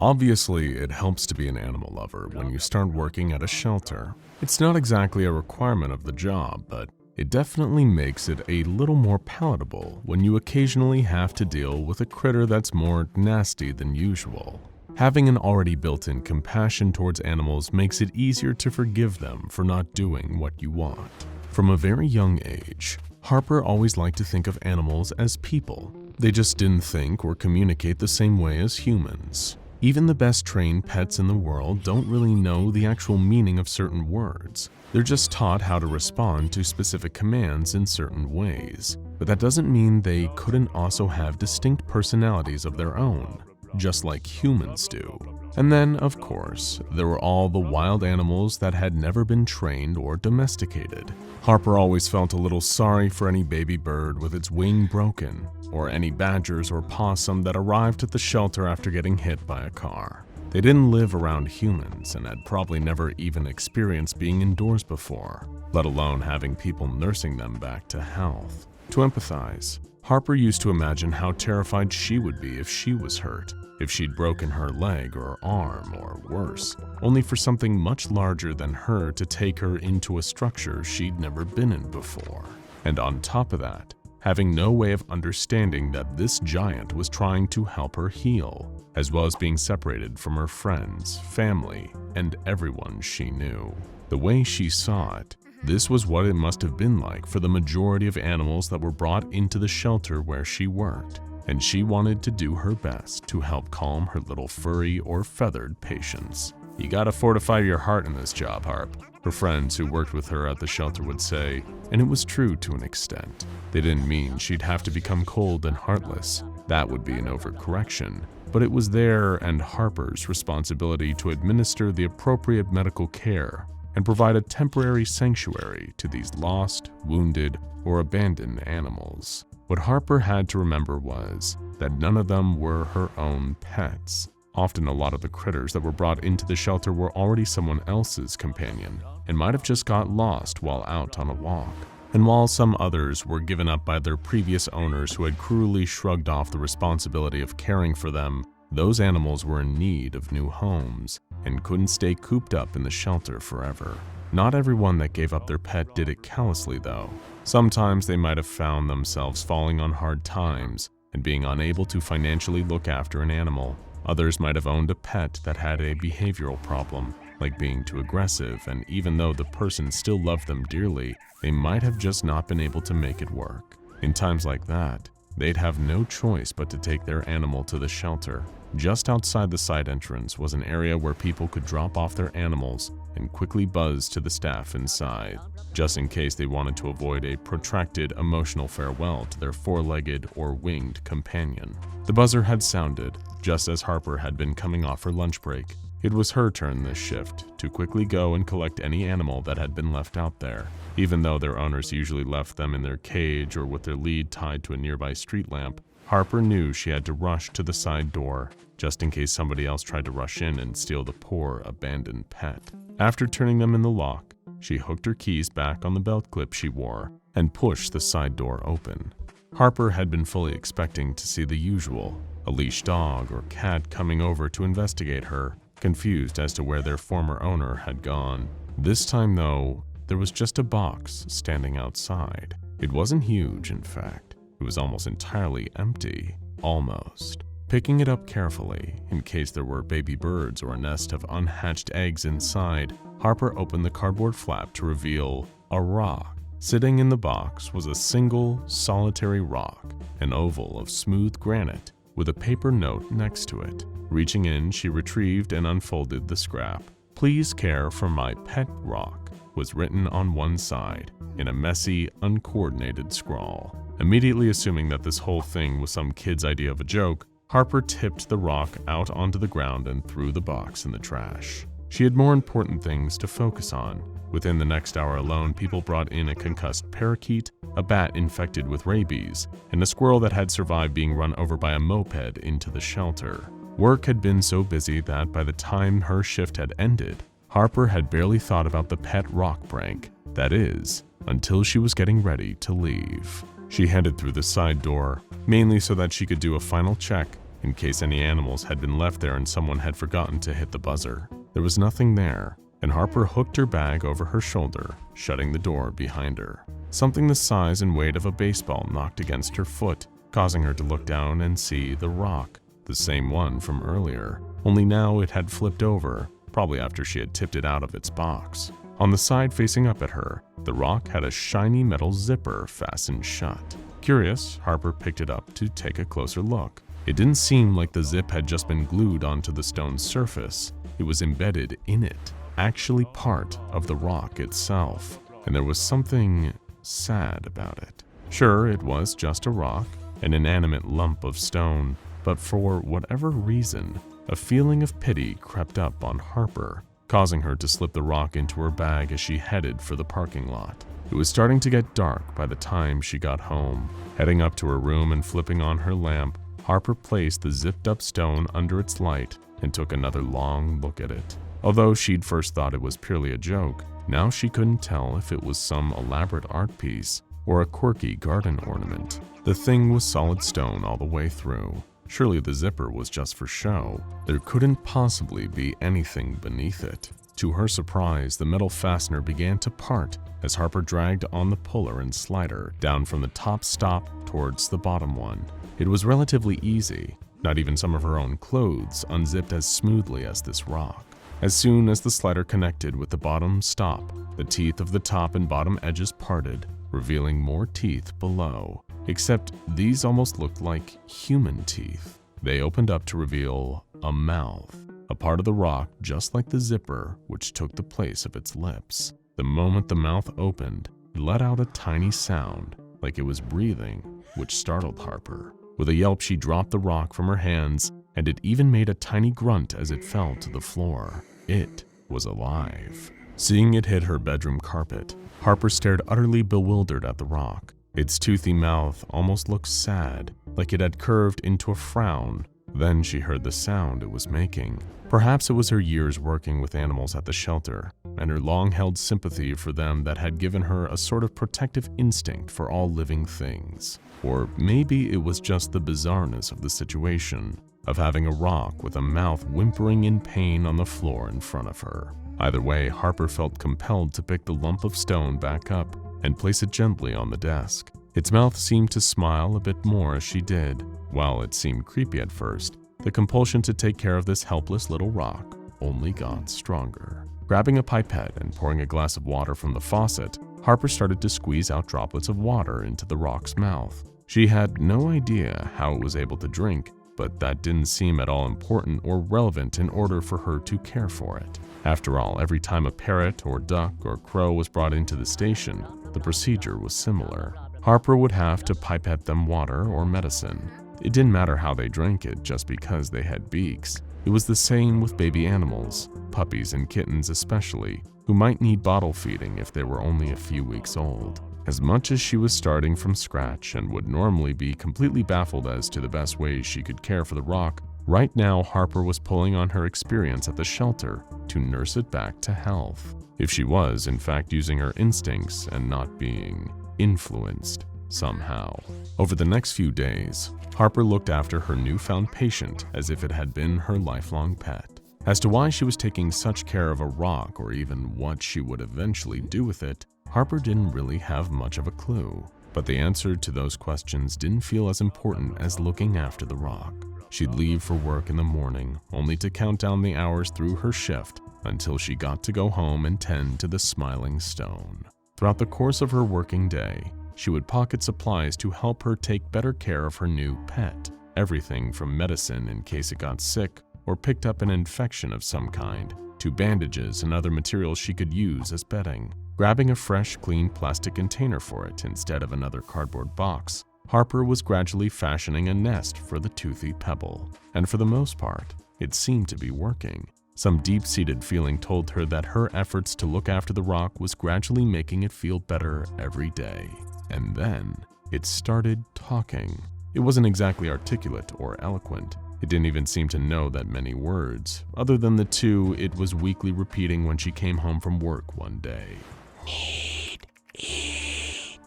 Obviously, it helps to be an animal lover when you start working at a shelter. It's not exactly a requirement of the job, but it definitely makes it a little more palatable when you occasionally have to deal with a critter that's more nasty than usual. Having an already built-in compassion towards animals makes it easier to forgive them for not doing what you want. From a very young age, Harper always liked to think of animals as people. They just didn't think or communicate the same way as humans. Even the best trained pets in the world don't really know the actual meaning of certain words. They're just taught how to respond to specific commands in certain ways. But that doesn't mean they couldn't also have distinct personalities of their own, just like humans do. And then, of course, there were all the wild animals that had never been trained or domesticated. Harper always felt a little sorry for any baby bird with its wing broken, or any badgers or possum that arrived at the shelter after getting hit by a car. They didn't live around humans and had probably never even experienced being indoors before, let alone having people nursing them back to health. To empathize, Harper used to imagine how terrified she would be if she was hurt, if she'd broken her leg or arm, or worse, only for something much larger than her to take her into a structure she'd never been in before. And on top of that, having no way of understanding that this giant was trying to help her heal, as well as being separated from her friends, family, and everyone she knew. The way she saw it, this was what it must have been like for the majority of animals that were brought into the shelter where she worked, and she wanted to do her best to help calm her little furry or feathered patients. "You gotta fortify your heart in this job, Harp," her friends who worked with her at the shelter would say, and it was true to an extent. They didn't mean she'd have to become cold and heartless. That would be an overcorrection. But it was their and Harper's responsibility to administer the appropriate medical care and provide a temporary sanctuary to these lost, wounded, or abandoned animals. What Harper had to remember was that none of them were her own pets. Often a lot of the critters that were brought into the shelter were already someone else's companion and might have just got lost while out on a walk. And while some others were given up by their previous owners who had cruelly shrugged off the responsibility of caring for them, those animals were in need of new homes and couldn't stay cooped up in the shelter forever. Not everyone that gave up their pet did it callously, though. Sometimes they might have found themselves falling on hard times and being unable to financially look after an animal. Others might have owned a pet that had a behavioral problem, like being too aggressive, and even though the person still loved them dearly, they might have just not been able to make it work. In times like that, they'd have no choice but to take their animal to the shelter. Just outside the side entrance was an area where people could drop off their animals and quickly buzz to the staff inside, just in case they wanted to avoid a protracted emotional farewell to their four-legged or winged companion. The buzzer had sounded just as Harper had been coming off her lunch break. It was her turn this shift to quickly go and collect any animal that had been left out there. Even though their owners usually left them in their cage or with their lead tied to a nearby street lamp, Harper knew she had to rush to the side door, just in case somebody else tried to rush in and steal the poor, abandoned pet. After turning them in the lock, she hooked her keys back on the belt clip she wore and pushed the side door open. Harper had been fully expecting to see the usual, a leash dog or cat coming over to investigate her, confused as to where their former owner had gone. This time, though, there was just a box standing outside. It wasn't huge, in fact. It was almost entirely empty. Almost. Picking it up carefully, in case there were baby birds or a nest of unhatched eggs inside, Harper opened the cardboard flap to reveal a rock. Sitting in the box was a single, solitary rock, an oval of smooth granite, with a paper note next to it. Reaching in, she retrieved and unfolded the scrap. "Please care for my pet rock," was written on one side, in a messy, uncoordinated scrawl. Immediately assuming that this whole thing was some kid's idea of a joke, Harper tipped the rock out onto the ground and threw the box in the trash. She had more important things to focus on. Within the next hour alone, people brought in a concussed parakeet, a bat infected with rabies, and a squirrel that had survived being run over by a moped into the shelter. Work had been so busy that by the time her shift had ended, Harper had barely thought about the pet rock prank. That is, until she was getting ready to leave. She headed through the side door, mainly so that she could do a final check in case any animals had been left there and someone had forgotten to hit the buzzer. There was nothing there, and Harper hooked her bag over her shoulder, shutting the door behind her. Something the size and weight of a baseball knocked against her foot, causing her to look down and see the rock, the same one from earlier, only now it had flipped over, probably after she had tipped it out of its box. On the side facing up at her, the rock had a shiny metal zipper fastened shut. Curious, Harper picked it up to take a closer look. It didn't seem like the zip had just been glued onto the stone's surface. It was embedded in it, actually part of the rock itself, and there was something sad about it. Sure, it was just a rock, an inanimate lump of stone, but for whatever reason, a feeling of pity crept up on Harper, causing her to slip the rock into her bag as she headed for the parking lot. It was starting to get dark by the time she got home. Heading up to her room and flipping on her lamp, Harper placed the zipped-up stone under its light and took another long look at it. Although she'd first thought it was purely a joke, now she couldn't tell if it was some elaborate art piece or a quirky garden ornament. The thing was solid stone all the way through. Surely the zipper was just for show. There couldn't possibly be anything beneath it. To her surprise, the metal fastener began to part as Harper dragged on the puller and slider down from the top stop towards the bottom one. It was relatively easy. Not even some of her own clothes unzipped as smoothly as this rock. As soon as the slider connected with the bottom stop, the teeth of the top and bottom edges parted, revealing more teeth below. Except these almost looked like human teeth. They opened up to reveal a mouth, a part of the rock just like the zipper, which took the place of its lips. The moment the mouth opened, it let out a tiny sound, like it was breathing, which startled Harper. With a yelp, she dropped the rock from her hands, and it even made a tiny grunt as it fell to the floor. It was alive. Seeing it hit her bedroom carpet, Harper stared utterly bewildered at the rock. Its toothy mouth almost looked sad, like it had curved into a frown. Then she heard the sound it was making. Perhaps it was her years working with animals at the shelter, and her long-held sympathy for them that had given her a sort of protective instinct for all living things. Or maybe it was just the bizarreness of the situation, of having a rock with a mouth whimpering in pain on the floor in front of her. Either way, Harper felt compelled to pick the lump of stone back up and place it gently on the desk. Its mouth seemed to smile a bit more as she did. While it seemed creepy at first, the compulsion to take care of this helpless little rock only got stronger. Grabbing a pipette and pouring a glass of water from the faucet, Harper started to squeeze out droplets of water into the rock's mouth. She had no idea how it was able to drink, but that didn't seem at all important or relevant in order for her to care for it. After all, every time a parrot or duck or crow was brought into the station, the procedure was similar. Harper would have to pipette them water or medicine. It didn't matter how they drank it just because they had beaks. It was the same with baby animals, puppies and kittens especially, who might need bottle feeding if they were only a few weeks old. As much as she was starting from scratch and would normally be completely baffled as to the best ways she could care for the rock, right now Harper was pulling on her experience at the shelter to nurse it back to health. If she was, in fact, using her instincts and not being influenced somehow. Over the next few days, Harper looked after her newfound patient as if it had been her lifelong pet. As to why she was taking such care of a rock or even what she would eventually do with it, Harper didn't really have much of a clue. But the answer to those questions didn't feel as important as looking after the rock. She'd leave for work in the morning, only to count down the hours through her shift until she got to go home and tend to the smiling stone. Throughout the course of her working day, she would pocket supplies to help her take better care of her new pet. Everything from medicine in case it got sick or picked up an infection of some kind, to bandages and other materials she could use as bedding. Grabbing a fresh, clean plastic container for it instead of another cardboard box, Harper was gradually fashioning a nest for the toothy pebble. And for the most part, it seemed to be working. Some deep-seated feeling told her that her efforts to look after the rock was gradually making it feel better every day. And then, it started talking. It wasn't exactly articulate or eloquent. It didn't even seem to know that many words, other than the two it was weakly repeating when she came home from work one day. Need eat.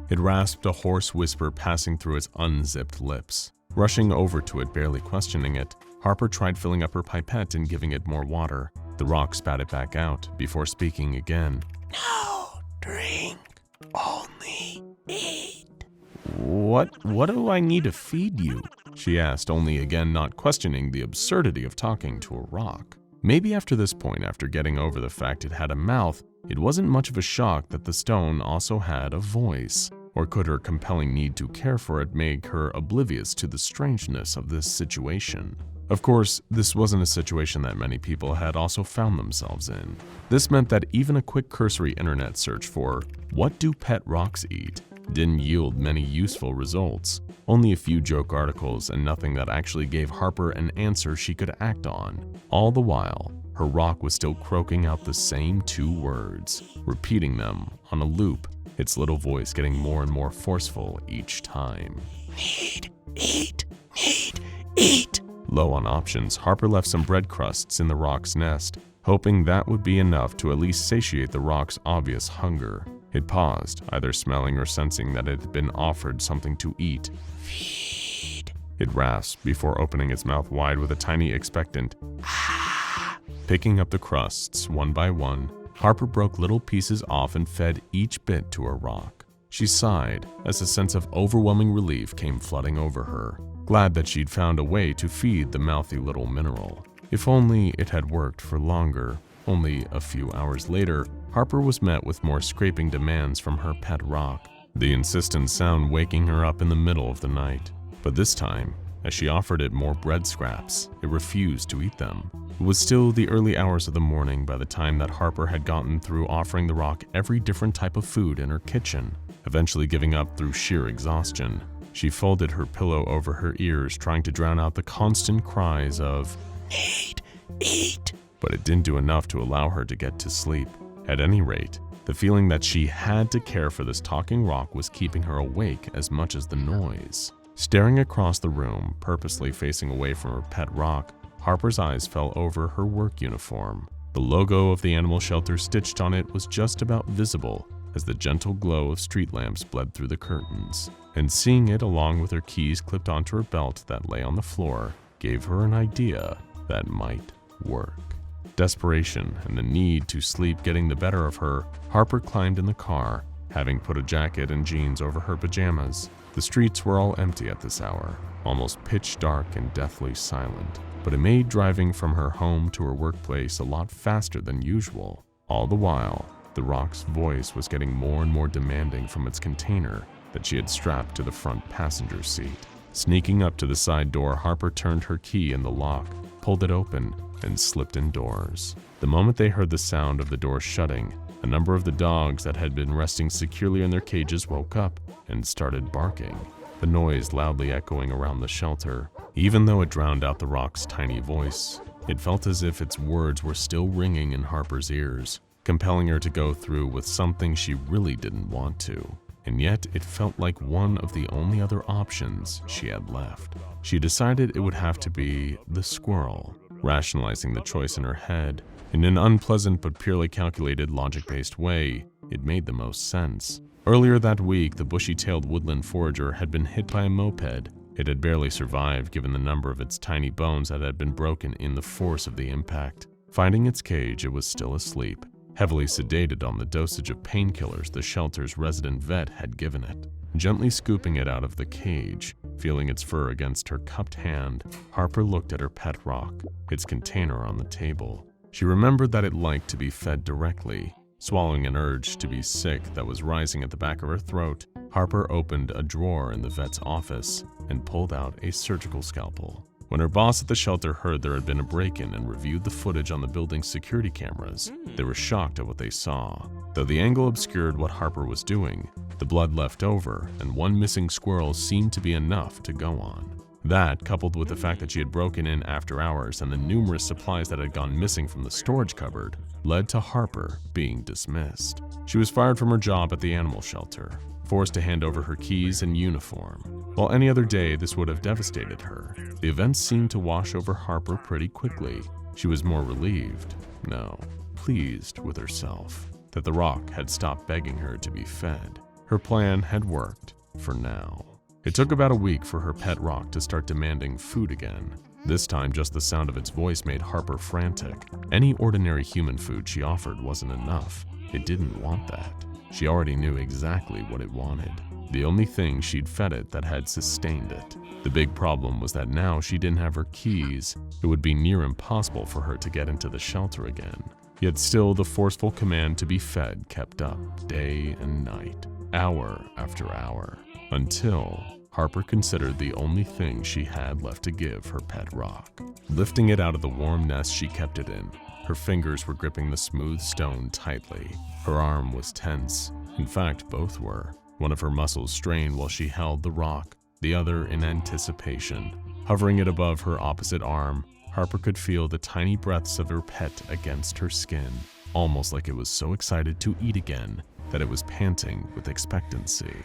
It rasped, a hoarse whisper passing through its unzipped lips. Rushing over to it, barely questioning it, Harper tried filling up her pipette and giving it more water. The rock spat it back out before speaking again. No drink, only eat. What do I need to feed you? She asked, only again not questioning the absurdity of talking to a rock. Maybe after this point, after getting over the fact it had a mouth, it wasn't much of a shock that the stone also had a voice. Or could her compelling need to care for it make her oblivious to the strangeness of this situation? Of course, this wasn't a situation that many people had also found themselves in. This meant that even a quick cursory internet search for "what do pet rocks eat" didn't yield many useful results. Only a few joke articles and nothing that actually gave Harper an answer she could act on. All the while, her rock was still croaking out the same 2 words, repeating them on a loop, its little voice getting more and more forceful each time. Need, eat, need, eat. Low on options, Harper left some bread crusts in the rock's nest, hoping that would be enough to at least satiate the rock's obvious hunger. It paused, either smelling or sensing that it had been offered something to eat. Feed. It rasped before opening its mouth wide with a tiny expectant "ah." Picking up the crusts one by one, Harper broke little pieces off and fed each bit to her rock. She sighed as a sense of overwhelming relief came flooding over her, glad that she'd found a way to feed the mouthy little mineral. If only it had worked for longer. Only a few hours later, Harper was met with more scraping demands from her pet rock, the insistent sound waking her up in the middle of the night. But this time, as she offered it more bread scraps, it refused to eat them. It was still the early hours of the morning by the time that Harper had gotten through offering the rock every different type of food in her kitchen, eventually giving up through sheer exhaustion. She folded her pillow over her ears, trying to drown out the constant cries of Need, eat. But it didn't do enough to allow her to get to sleep. At any rate, the feeling that she had to care for this talking rock was keeping her awake as much as the noise. Staring across the room, purposely facing away from her pet rock, Harper's eyes fell over her work uniform. The logo of the animal shelter stitched on it was just about visible as the gentle glow of street lamps bled through the curtains. And seeing it along with her keys clipped onto her belt that lay on the floor gave her an idea that might work. Desperation and the need to sleep getting the better of her, Harper climbed in the car, having put a jacket and jeans over her pajamas. The streets were all empty at this hour, almost pitch dark and deathly silent, but it made driving from her home to her workplace a lot faster than usual. All the while, the rock's voice was getting more and more demanding from its container that she had strapped to the front passenger seat. Sneaking up to the side door, Harper turned her key in the lock, pulled it open, and slipped indoors. The moment they heard the sound of the door shutting, a number of the dogs that had been resting securely in their cages woke up and started barking, the noise loudly echoing around the shelter. Even though it drowned out the rock's tiny voice, it felt as if its words were still ringing in Harper's ears, compelling her to go through with something she really didn't want to. And yet it felt like one of the only other options she had left. She decided it would have to be the squirrel. Rationalizing the choice in her head, in an unpleasant but purely calculated, logic-based way, it made the most sense. Earlier that week, the bushy-tailed woodland forager had been hit by a moped. It had barely survived given the number of its tiny bones that had been broken in the force of the impact. Finding its cage, it was still asleep, heavily sedated on the dosage of painkillers the shelter's resident vet had given it. Gently scooping it out of the cage, feeling its fur against her cupped hand, Harper looked at her pet rock, its container on the table. She remembered that it liked to be fed directly. Swallowing an urge to be sick that was rising at the back of her throat, Harper opened a drawer in the vet's office and pulled out a surgical scalpel. When her boss at the shelter heard there had been a break-in and reviewed the footage on the building's security cameras, they were shocked at what they saw. Though the angle obscured what Harper was doing, the blood left over and one missing squirrel seemed to be enough to go on. That, coupled with the fact that she had broken in after hours and the numerous supplies that had gone missing from the storage cupboard, led to Harper being dismissed. She was fired from her job at the animal shelter, forced to hand over her keys and uniform. While any other day this would have devastated her, the events seemed to wash over Harper pretty quickly. She was more relieved, no, pleased with herself, that the rock had stopped begging her to be fed. Her plan had worked for now. It took about a week for her pet rock to start demanding food again. This time, just the sound of its voice made Harper frantic. Any ordinary human food she offered wasn't enough. It didn't want that. She already knew exactly what it wanted. The only thing she'd fed it that had sustained it. The big problem was that now she didn't have her keys. It would be near impossible for her to get into the shelter again. Yet still, the forceful command to be fed kept up, day and night, hour after hour, until Harper considered the only thing she had left to give her pet rock. Lifting it out of the warm nest she kept it in, her fingers were gripping the smooth stone tightly. Her arm was tense. In fact, both were. One of her muscles strained while she held the rock, the other in anticipation. Hovering it above her opposite arm, Harper could feel the tiny breaths of her pet against her skin, almost like it was so excited to eat again that it was panting with expectancy.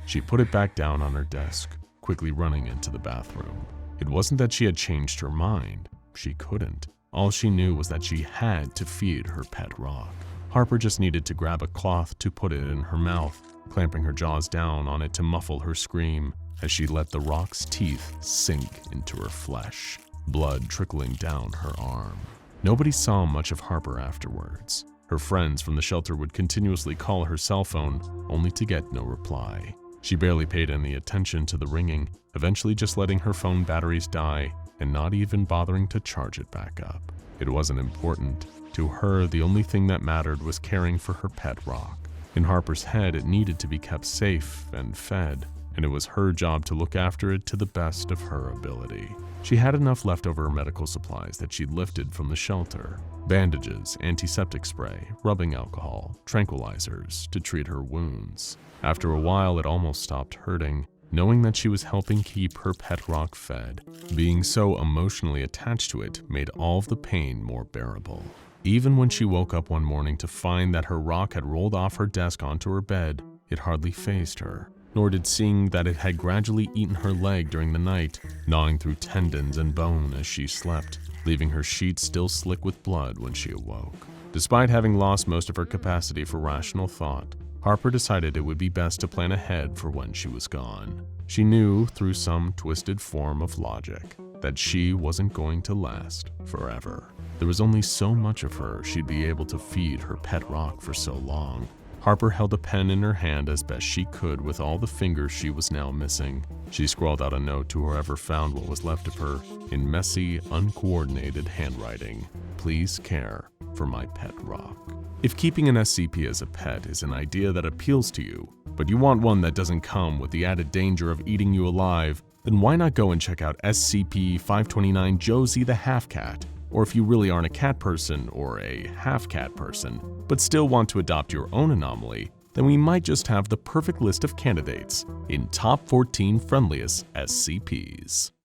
She put it back down on her desk, quickly running into the bathroom. It wasn't that she had changed her mind. She couldn't. All she knew was that she had to feed her pet rock. Harper just needed to grab a cloth to put it in her mouth, clamping her jaws down on it to muffle her scream as she let the rock's teeth sink into her flesh, blood trickling down her arm. Nobody saw much of Harper afterwards. Her friends from the shelter would continuously call her cell phone, only to get no reply. She barely paid any attention to the ringing, eventually just letting her phone batteries die and not even bothering to charge it back up. It wasn't important. To her, the only thing that mattered was caring for her pet rock. In Harper's head, it needed to be kept safe and fed, and it was her job to look after it to the best of her ability. She had enough leftover medical supplies that she'd lifted from the shelter: bandages, antiseptic spray, rubbing alcohol, tranquilizers to treat her wounds. After a while, it almost stopped hurting, knowing that she was helping keep her pet rock fed. Being so emotionally attached to it made all of the pain more bearable. Even when she woke up one morning to find that her rock had rolled off her desk onto her bed, it hardly fazed her. Nor did seeing that it had gradually eaten her leg during the night, gnawing through tendons and bone as she slept, leaving her sheets still slick with blood when she awoke. Despite having lost most of her capacity for rational thought, Harper decided it would be best to plan ahead for when she was gone. She knew, through some twisted form of logic, that she wasn't going to last forever. There was only so much of her she'd be able to feed her pet rock for so long. Harper held a pen in her hand as best she could with all the fingers she was now missing. She scrawled out a note to whoever found what was left of her in messy, uncoordinated handwriting. "Please care for my pet rock." If keeping an SCP as a pet is an idea that appeals to you, but you want one that doesn't come with the added danger of eating you alive, then why not go and check out SCP-529 Josie the Half Cat? Or if you really aren't a cat person or a half-cat person, but still want to adopt your own anomaly, then we might just have the perfect list of candidates in Top 14 Friendliest SCPs.